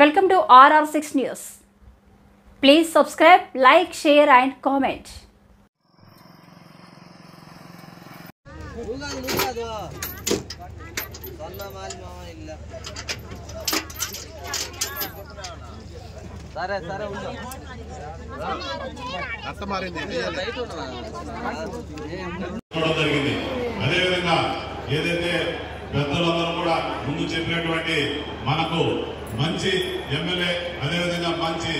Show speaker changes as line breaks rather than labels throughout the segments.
Welcome to RR6 News. Please subscribe, like, share and comment.
అదేవిధంగా ఏదైతే పెద్దలందరూ కూడా ముందు చెప్పినటువంటి మనకు మంచి ఎమ్మెల్యే అదేవిధంగా మంచి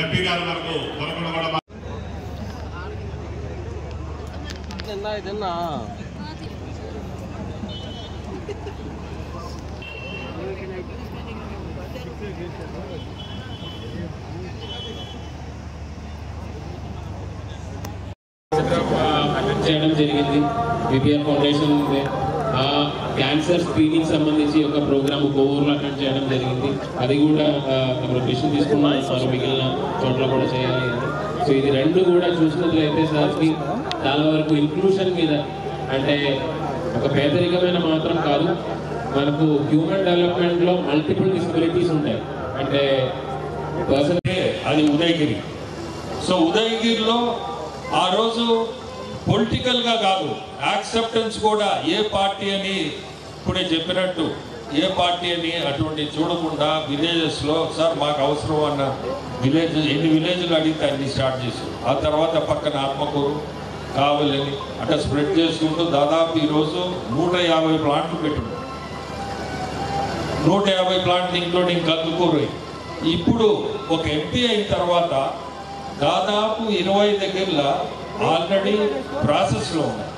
ఎంపీ గారు మనకు దొరకడం కూడా
అటెండ్ చేయడం జరిగింది. విపిఆర్ ఫౌండేషన్ క్యాన్సర్ స్క్రీనింగ్ సంబంధించి ఒక ప్రోగ్రామ్ కోవూరులో అటెండ్ చేయడం జరిగింది. అది కూడా లొకేషన్ తీసుకున్నాం, మిగిలిన చోట్ల కూడా చేయాలి. సో ఇది రెండు కూడా చూసినట్లయితే సార్కి చాలా వరకు ఇంక్లూషన్ మీద, అంటే ఒక పేదరికమైన మాత్రం కాదు, మనకు హ్యూమన్ డెవలప్మెంట్లో మల్టిపుల్ డిసబిలిటీస్ ఉంటాయి. అంటే పర్సన్
అది ఉదయగిరి. సో ఉదయగిరిలో ఆ రోజు పొలిటికల్గా కాదు, యాక్సెప్టెన్స్ కూడా ఏ పార్టీ అని ఇప్పుడే చెప్పినట్టు ఏ పార్టీ అని అటువంటి చూడకుండా విలేజెస్లో సార్ మాకు అవసరం అన్న విలేజ్ ఎన్ని విలేజ్లు అడిగితే అన్ని స్టార్ట్ చేశారు. ఆ తర్వాత పక్కన ఆత్మకూరు కావాలని అట్లా స్ప్రెడ్ చేసుకుంటూ దాదాపు ఈరోజు 150 ప్లాంట్లు పెట్టున్నాం. 150 ప్లాంట్లు ఇంక్లూడింగ్ కందుకూరు. ఇప్పుడు ఒక ఎంపీ అయిన తర్వాత దాదాపు 20 దగ్గరలో ఆల్రెడీ ప్రాసెస్లో ఉన్నాయి.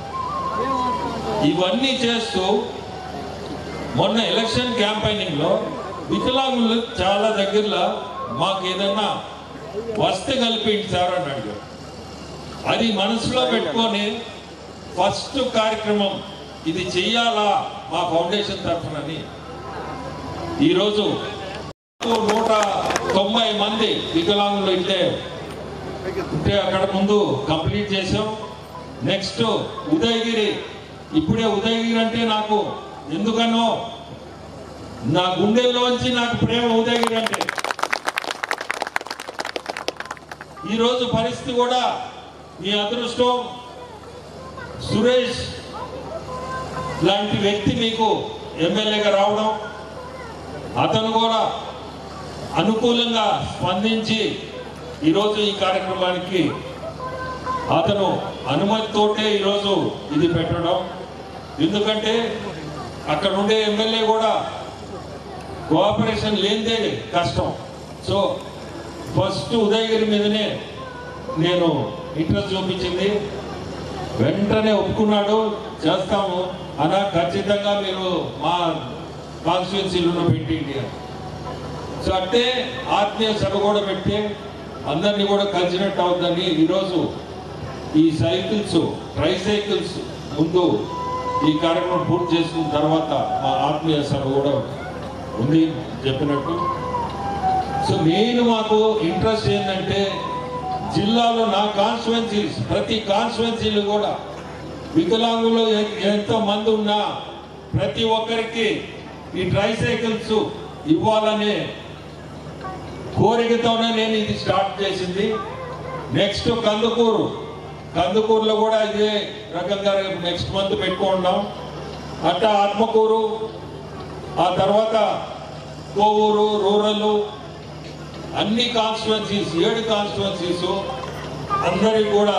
ఇవన్నీ చేస్తూ మొన్న ఎలక్షన్ క్యాంపెయినింగ్లో వికలాంగులు చాలా దగ్గరలో మాకు ఏదన్నా వస్తే కల్పించి సార్ అని అడిగారు. అది మనసులో పెట్టుకొని ఫస్ట్ కార్యక్రమం ఇది చెయ్యాలా మా ఫౌండేషన్ తరఫునని ఈరోజు 190 మంది వికలాంగులు ఉంటే అక్కడ ముందు కంప్లీట్ చేసాం. నెక్స్ట్ ఉదయగిరి. ఇప్పుడే ఉదయగిరి అంటే నాకు ఎందుకనో నా గుండెల్లోంచి నాకు ప్రేమ ఉదయగిరి అంటే. ఈరోజు పరిస్థితి కూడా మీ అదృష్టం, సురేష్ లాంటి వ్యక్తి మీకు ఎమ్మెల్యేగా రావడం, అతను కూడా అనుకూలంగా స్పందించి ఈరోజు ఈ కార్యక్రమానికి అతను అనుమతితోటే ఈరోజు ఇది పెట్టడం. ఎందుకంటే అక్కడ ఉండే ఎమ్మెల్యే కూడా కోఆపరేషన్ లేనిదే కష్టం. సో ఫస్ట్ ఉదయగిరి మీదనే నేను ఇంట్రెస్ట్ చూపించింది, వెంటనే ఒప్పుకున్నాడు. చేస్తాము అలా ఖచ్చితంగా మీరు మా కాన్స్టిట్యున్సీలో పెట్టింది. సో అంటే ఆత్మీయ సభ కూడా పెట్టి అందరినీ కూడా కలిసినట్టు అవుతుందని ఈరోజు ఈ సైకిల్స్ ట్రైసైకిల్స్ ముందు ఈ కార్యక్రమం పూర్తి చేసుకున్న తర్వాత మా ఆత్మీయ సభ కూడా ఉంది చెప్పినట్టు. సో మెయిన్ మాకు ఇంట్రెస్ట్ ఏంటంటే జిల్లాలో నా కాన్స్టిట్యున్సీస్ ప్రతి కాన్స్టిట్యున్సీలు కూడా వికలాంగులు ఎంతో మంది ఉన్నా ప్రతి ఒక్కరికి ఈ ట్రైసైకిల్స్ ఇవ్వాలనే కోరికతోనే నేను ఇది స్టార్ట్ చేసింది. నెక్స్ట్ కందుకూరులో కూడా ఇదే రకంగా నెక్స్ట్ మంత్ పెట్టుకుంటాం. అట్లా ఆత్మకూరు, ఆ తర్వాత కోవూరు, రూరల్ అన్ని కాన్స్టిట్యున్సీస్ 7 కాన్స్టిట్యున్సీస్ అందరికి కూడా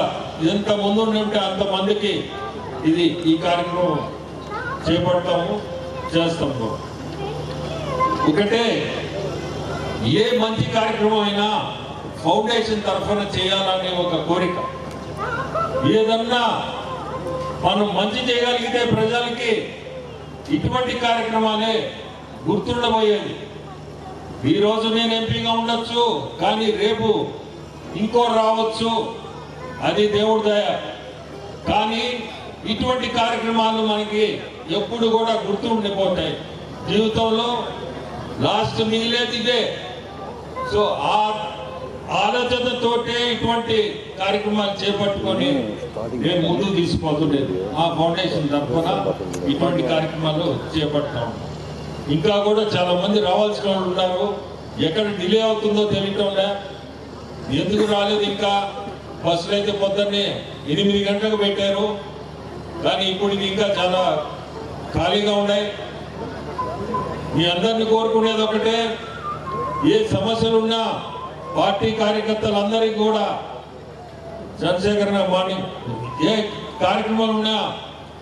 ఎంత ముందు ఉంటే అంతమందికి ఇది ఈ కార్యక్రమం చేపడతాము, చేస్తాము. ఒకటే ఏ మంచి కార్యక్రమం అయినా ఫౌండేషన్ తరఫున చేయాలనే ఒక కోరిక. ఏదన్నా మనం మంచి చేయగలిగితే ప్రజలకి ఇటువంటి కార్యక్రమాలే గుర్తుండబోయేది. ఈరోజు నేను ఎంపీగా ఉండొచ్చు, కానీ రేపు ఇంకో రావచ్చు, అది దేవుడి దయ. కానీ ఇటువంటి కార్యక్రమాలు మనకి ఎప్పుడు కూడా గుర్తుండిపోతాయి జీవితంలో. లాస్ట్ మిగిలేది ఇదే. సో ఆ ఆలోచనతోటే ఇటువంటి కార్యక్రమాలు చేపట్టుకొని నేను ముందుకు తీసుకుపోతుండేది. ఆ ఫౌండేషన్ తరఫున ఇటువంటి కార్యక్రమాలు చేపడతాం. ఇంకా కూడా చాలా మంది రావాల్సిన వాళ్ళు ఉన్నారు. ఎక్కడ డిలే అవుతుందో తెలియటంలే, ఎందుకు రాలేదు ఇంకా. బస్సులు అయితే పొద్దున్నే 8 గంటలకు పెట్టారు, కానీ ఇప్పుడు ఇంకా చాలా ఖాళీగా ఉన్నాయి. మీ అందరినీ కోరుకునేది ఒకటే, ఏ సమస్యలున్నా పార్టీ కార్యకర్తలందరికీ కూడా చంద్రశేఖర్ మార్నింగ్ ఏ కార్యక్రమాలు ఉన్నా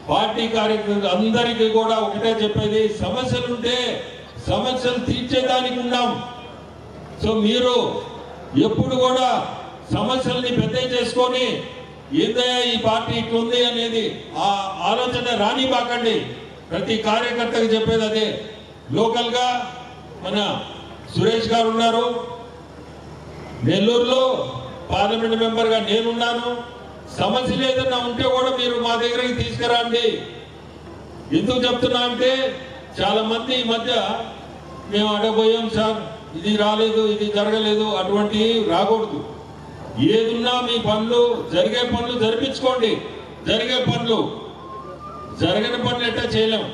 పార్టీ కార్యకర్తలు అందరికీ కూడా ఒకటే చెప్పేది, సమస్యలుంటే సమస్యలు తీర్చేదానికి ఉన్నాం. సో మీరు ఎప్పుడు కూడా సమస్యల్ని పెద్ద చేసుకొని ఏందయ్యా ఈ పార్టీ ఇట్లుంది అనేది ఆ ఆలోచన రానివ్వకండి. ప్రతి కార్యకర్తకు చెప్పేది అదే. లోకల్గా మన సురేష్ గారు ఉన్నారు, నెల్లూరులో పార్లమెంట్ మెంబర్గా నేనున్నాను. సమస్యలు ఏదన్నా ఉంటే కూడా మీరు మా దగ్గరికి తీసుకురండి. ఎందుకు చెప్తున్నా అంటే చాలా మంది ఈ మధ్య మేము అడగబోయాం సార్, ఇది రాలేదు, ఇది జరగలేదు, అటువంటి రాకూడదు. ఏదున్నా మీ పనులు జరిగే పనులు జరిపించుకోండి. జరిగే పనులు, జరగని పనులు ఎట్టా చేయలేం.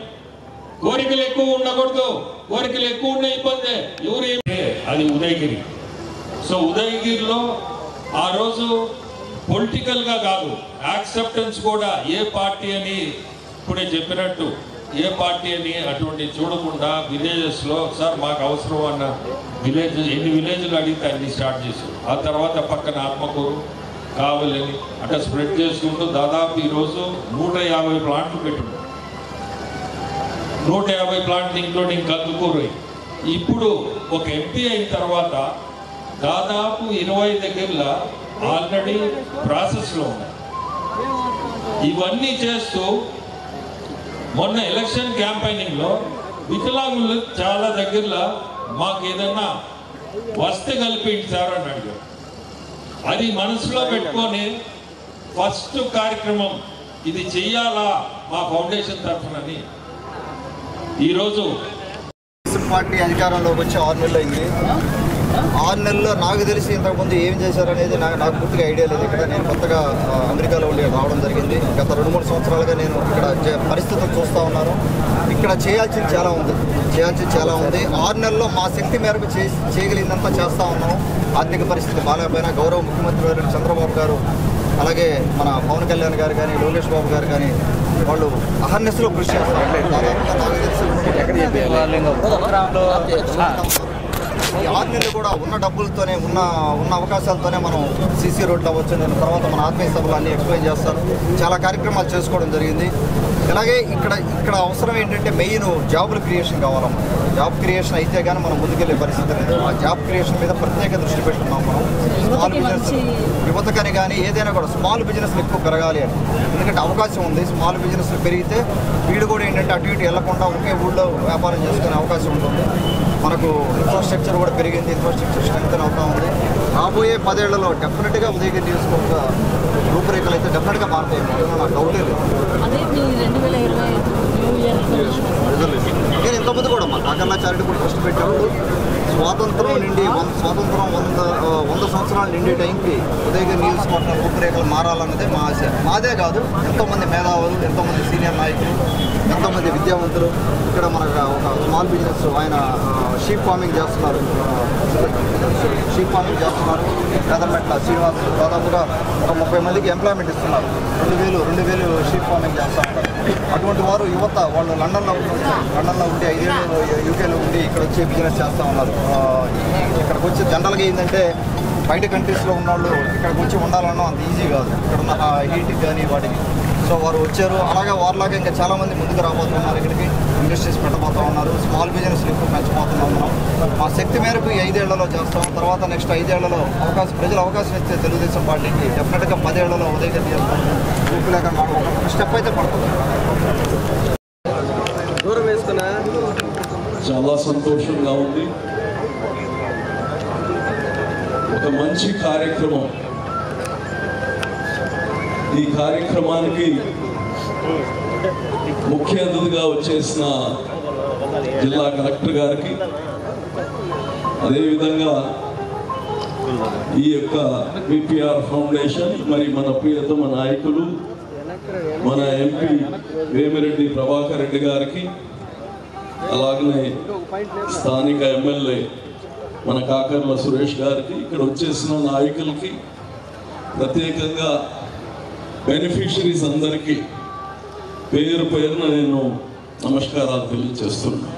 కోరికలు ఎక్కువ ఉండకూడదు, కోరికలు ఎక్కువ ఉన్న ఇబ్బందే. ఎవరు అది ఉదయగిరి. సో ఉదయగిరిలో ఆ రోజు పొలిటికల్గా కాదు, యాక్సెప్టెన్స్ కూడా ఏ పార్టీ అని ఇప్పుడే చెప్పినట్టు ఏ పార్టీ అని అటువంటి చూడకుండా విలేజెస్లో సార్ మాకు అవసరం అన్న విలేజ్ ఎన్ని విలేజ్లు అడిగితే అన్ని స్టార్ట్ చేశారు. ఆ తర్వాత పక్కన ఆత్మకూరు, కావలని అట్లా స్ప్రెడ్ చేసుకుంటూ దాదాపు ఈరోజు 150 ప్లాంట్లు పెట్టున్నాం. 150 ప్లాంట్లు ఇంక్లూడింగ్ కందుకూరు. ఇప్పుడు ఒక ఎంపీ అయిన తర్వాత దాదాపు 20 దగ్గరలో ఆల్రెడీ ప్రాసెస్లో ఉన్నాయి. ఇవన్నీ చేస్తూ మొన్న ఎలక్షన్ క్యాంపెయినింగ్లో వికలాంగులు చాలా దగ్గరలో మాకు ఏదన్నా వస్తే కల్పించారు అని అడిగారు. అది మనసులో పెట్టుకొని ఫస్ట్ కార్యక్రమం ఇది చెయ్యాలా మా ఫౌండేషన్ తరఫునని ఈరోజు
పార్టీ అధికారంలోకి వచ్చి 6 నెలలు అయింది. 6 నెలల్లో నాకు తెలిసి ఇంతకుముందు ఏం చేశారనేది నాకు పూర్తిగా ఐడియా లేదు. ఇక్కడ నేను కొత్తగా అమెరికాలో ఉండి రావడం జరిగింది. గత 2-3 సంవత్సరాలుగా నేను ఇక్కడ పరిస్థితులు చూస్తూ ఉన్నాను. ఇక్కడ చేయాల్సింది చాలా ఉంది. 6 నెలల్లో మా శక్తి మేరకు చేయగలిగిందంతా చేస్తూ ఉన్నాం. ఆర్థిక పరిస్థితి బాగాలేకపోయినా గౌరవ ముఖ్యమంత్రి గారు చంద్రబాబు గారు, అలాగే మన పవన్ కళ్యాణ్ గారు కానీ, లోకేష్ బాబు గారు కానీ వాళ్ళు అహర్నిశలో కృషి చేస్తారు. దాదాపుగా నాకు తెలిసి ఈ 6 నెలలు కూడా ఉన్న డబ్బులతోనే ఉన్న అవకాశాలతోనే మనం సీసీ రోడ్లు అవ్వచ్చు, తర్వాత మన ఆత్మీయ సభలు అన్నీ ఎక్స్ప్లెయిన్ చేస్తారు. చాలా కార్యక్రమాలు చేసుకోవడం జరిగింది. అలాగే ఇక్కడ అవసరం ఏంటంటే మెయిన్ జాబుల క్రియేషన్ కావాలమ్మా. జాబ్ క్రియేషన్ అయితే కానీ మనం ముందుకెళ్ళే పరిస్థితి లేదు. ఆ జాబ్ క్రియేషన్ మీద ప్రత్యేక దృష్టి పెట్టుకున్నాం మనం. స్మాల్ బిజినెస్ యువతకని కానీ ఏదైనా కూడా స్మాల్ బిజినెస్లు ఎక్కువ పెరగాలి అని. ఎందుకంటే అవకాశం ఉంది. స్మాల్ బిజినెస్లు పెరిగితే వీడు కూడా ఏంటంటే అటు ఇటు వెళ్లకుండా ఒకే ఊళ్ళో వ్యాపారం చేసుకునే అవకాశం ఉంటుంది. మనకు ఇన్ఫ్రాస్ట్రక్చర్ కూడా పెరిగింది. ఇన్ఫ్రాస్ట్రక్చర్ స్ట్రెంగ్తన్ అవుతూ ఉంది. రాబోయే 10 ఏళ్లలో డెఫినెట్గా ఉదయగిరి నియోజకవర్గ రూపురేఖలు అయితే డెఫినెట్గా మారుతాయి. నాకు డౌటే లేదు. నేను ఇంతకుముందు కూడా మా కాకర్లా చారిటబుల్ ట్రస్ట్ పెట్టినప్పుడు స్వాతంత్రం 100 సంవత్సరాలు నిండే టైంకి ఉదయగిరి నియోజకవర్గం రూపురేఖలు మారాలన్నదే మా ఆశ. మాదే కాదు, ఎంతోమంది మేధావులు, ఎంతోమంది సీనియర్ నాయకులు, ఎంతోమంది విద్యావంతులు ఇక్కడ మనకు ఒక స్మాల్ బిజినెస్ ఆయన షీప్ ఫార్మింగ్ చేస్తున్నారు. పేదమెట్ల శ్రీనివాసులు దాదాపుగా ఒక 30 మందికి ఎంప్లాయ్మెంట్ ఇస్తున్నారు. 2000 షీప్ ఫార్మింగ్ చేస్తూ ఉంటారు. అటువంటి వారు యువత వాళ్ళు లండన్లో ఉండి 5 ఏళ్ళు యూకేలో ఉండి ఇక్కడ వచ్చి బిజినెస్ చేస్తూ ఉన్నారు. ఇక్కడికి వచ్చి జనరల్గా ఏంటంటే బయట కంట్రీస్లో ఉన్నవాళ్ళు ఇక్కడికి వచ్చి ఉండాలన్నా అంత ఈజీ కాదు, ఇక్కడ ఉన్న హీట్కి కానీ వాటికి. సో వారు వచ్చారు. అలాగే వారిలాగా ఇంకా చాలామంది ముందుకు రాబోతున్నారు. ఇక్కడికి ఇండస్ట్రీస్ పెట్టబోతూ ఉన్నారు. స్మాల్ బిజినెస్ ఎక్కువ పెంచబోతున్నాం మనం. మా శక్తి మేరకు ఈ 5 ఏళ్లలో చేస్తాం. తర్వాత నెక్స్ట్ 5 ఏళ్లలో ప్రజలు అవకాశం ఇస్తే తెలుగుదేశం పార్టీకి డెఫినెట్గా 10 ఏళ్లలో ఉదయగిరి చేస్తాం. ఊపిలేక ఒక స్టెప్ అయితే పడుతుంది. దూరం వేసుకున్నా
చాలా సంతోషంగా ఉంది. ఒక మంచి కార్యక్రమం. ఈ కార్యక్రమానికి ముఖ్య అతిథిగా వచ్చేసిన జిల్లా కలెక్టర్ గారికి, అదేవిధంగా ఈ యొక్క విపిఆర్ ఫౌండేషన్, మరి మన ప్రియతమ నాయకులు మన ఎంపీ వేమిరెడ్డి ప్రభాకర్ రెడ్డి గారికి, అలాగనే స్థానిక ఎమ్మెల్యే మన కాకర్ల సురేష్ గారికి, ఇక్కడ వచ్చేసిన నాయకులకి, ప్రత్యేకంగా బెనిఫిషరీస్ అందరికీ పేరు పేరున నేను నమస్కారాలు తెలియజేస్తున్నాను.